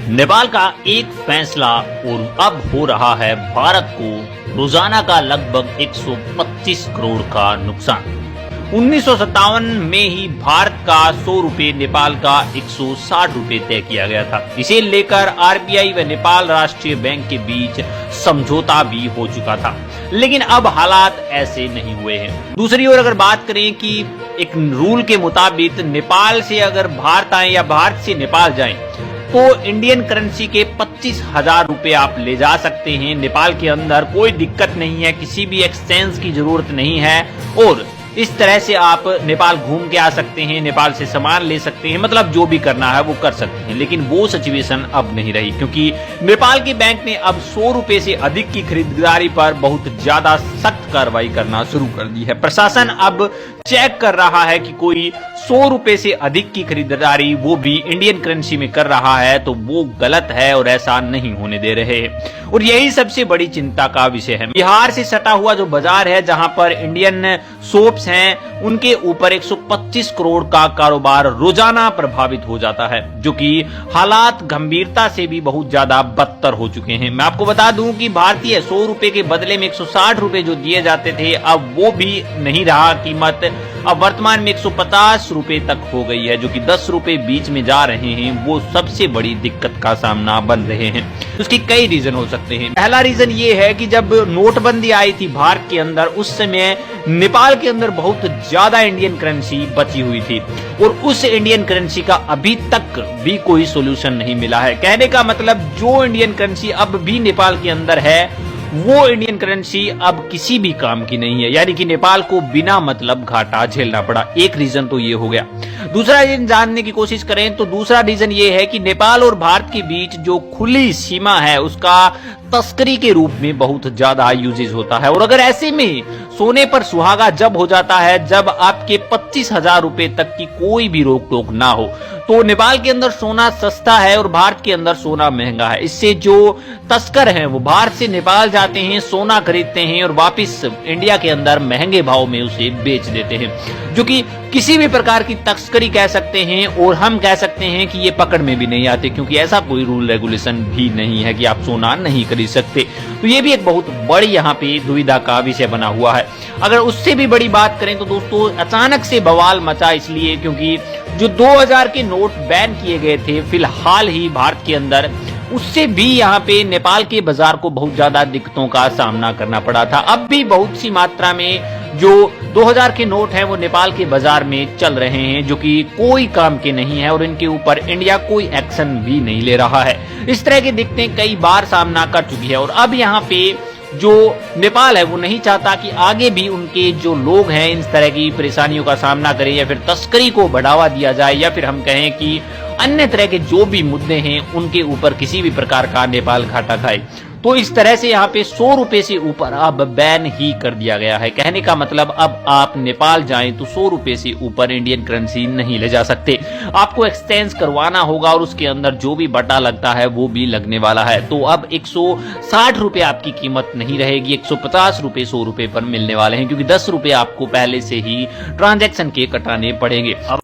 नेपाल का एक फैसला और अब हो रहा है भारत को रोजाना का लगभग 125 करोड़ का नुकसान। 1957 में ही भारत का 100 रुपए नेपाल का 160 रुपए तय किया गया था। इसे लेकर आरबीआई व नेपाल राष्ट्रीय बैंक के बीच समझौता भी हो चुका था, लेकिन अब हालात ऐसे नहीं हुए हैं। दूसरी ओर अगर बात करें कि एक रूल के मुताबिक नेपाल से अगर भारत आए या भारत से नेपाल जाएं तो इंडियन करेंसी के 25,000 रुपए आप ले जा सकते हैं। नेपाल के अंदर कोई दिक्कत नहीं है, किसी भी एक्सचेंज की जरूरत नहीं है और इस तरह से आप नेपाल घूम के आ सकते हैं, नेपाल से सामान ले सकते हैं, मतलब जो भी करना है वो कर सकते हैं। लेकिन वो सिचुएशन अब नहीं रही, क्योंकि नेपाल के बैंक ने अब 100 रुपए से अधिक की खरीदारी पर बहुत ज्यादा सख्त कार्रवाई करना शुरू कर दी है। प्रशासन अब चेक कर रहा है कि कोई 100 रुपए से अधिक की खरीदारी वो भी इंडियन करेंसी में कर रहा है तो वो गलत है और ऐसा नहीं होने दे रहे हैं। और यही सबसे बड़ी चिंता का विषय है। बिहार से सटा हुआ जो बाजार है जहां पर इंडियन सोप्स हैं, उनके ऊपर 125 करोड़ का कारोबार रोजाना प्रभावित हो जाता है, जो कि हालात गंभीरता से भी बहुत ज्यादा बदतर हो चुके हैं। मैं आपको बता दूं कि भारतीय 100 रुपए के बदले में 160 रुपए जो दिए जाते थे अब वो भी नहीं रहा कीमत। अब वर्तमान में 150 रुपए तक हो गई है, जो कि 10 रुपए बीच में जा रहे हैं। वो सबसे बड़ी दिक्कत का सामना बन रहे हैं। उसकी कई रीजन हो सकते हैं। पहला रीजन ये है कि जब नोटबंदी आई थी भारत के अंदर, उस समय नेपाल के अंदर बहुत ज्यादा इंडियन करेंसी बची हुई थी और उस इंडियन करेंसी का अभी तक भी कोई सोल्यूशन नहीं मिला है। कहने का मतलब जो इंडियन करेंसी अब भी नेपाल के अंदर है वो इंडियन करेंसी अब किसी भी काम की नहीं है, यानी कि नेपाल को बिना मतलब घाटा झेलना पड़ा। एक रीजन तो ये हो गया। दूसरा रीजन जानने की कोशिश करें तो दूसरा रीजन ये है कि नेपाल और भारत के बीच जो खुली सीमा है उसका तस्करी के रूप में बहुत ज्यादा यूजेज होता है। और अगर ऐसे में सोने पर सुहागा जब हो जाता है, जब आपके 25,000 रुपए तक की कोई भी रोक टोक ना हो, तो नेपाल के अंदर सोना सस्ता है और भारत के अंदर सोना महंगा है। इससे जो तस्कर हैं वो भारत से नेपाल जाते हैं, सोना खरीदते हैं और वापस इंडिया के अंदर महंगे भाव में उसे बेच देते हैं, जो कि किसी भी प्रकार की तस्करी कह सकते हैं। और हम कह सकते हैं कि ये पकड़ में भी नहीं आते, क्योंकि ऐसा कोई रूल रेगुलेशन भी नहीं है कि आप सोना नहीं खरीद सकते। तो ये भी एक बहुत बड़ी यहाँ पे दुविधा का विषय बना हुआ है। अगर उससे भी बड़ी बात करें तो दोस्तों, अचानक से बवाल मचा इसलिए क्योंकि जो 2000 के नोट बैन किए गए थे फिलहाल ही भारत के अंदर, उससे भी यहाँ पे नेपाल के बाजार को बहुत ज्यादा दिक्कतों का सामना करना पड़ा था। अब भी बहुत सी मात्रा में जो 2000 के नोट हैं वो नेपाल के बाजार में चल रहे हैं, जो कि कोई काम के नहीं है और इनके ऊपर इंडिया कोई एक्शन भी नहीं ले रहा है। इस तरह की दिक्कतें कई बार सामना कर चुकी है और अब यहाँ पे जो नेपाल है वो नहीं चाहता कि आगे भी उनके जो लोग हैं इस तरह की परेशानियों का सामना करें या फिर तस्करी को बढ़ावा दिया जाए, या फिर हम कहें कि अन्य तरह के जो भी मुद्दे हैं उनके ऊपर किसी भी प्रकार का नेपाल घाटा खाए। तो इस तरह से यहाँ पे 100 रुपए से ऊपर अब बैन ही कर दिया गया है। कहने का मतलब अब आप नेपाल जाएं तो 100 रुपए से ऊपर इंडियन करेंसी नहीं ले जा सकते। आपको एक्सचेंज करवाना होगा और उसके अंदर जो भी बटा लगता है वो भी लगने वाला है। तो अब 160 रुपए आपकी कीमत नहीं रहेगी, 150 रुपए 100 रुपए पर मिलने वाले हैं, क्योंकि 10 रुपए आपको पहले से ही ट्रांजैक्शन के कटाने पड़ेंगे।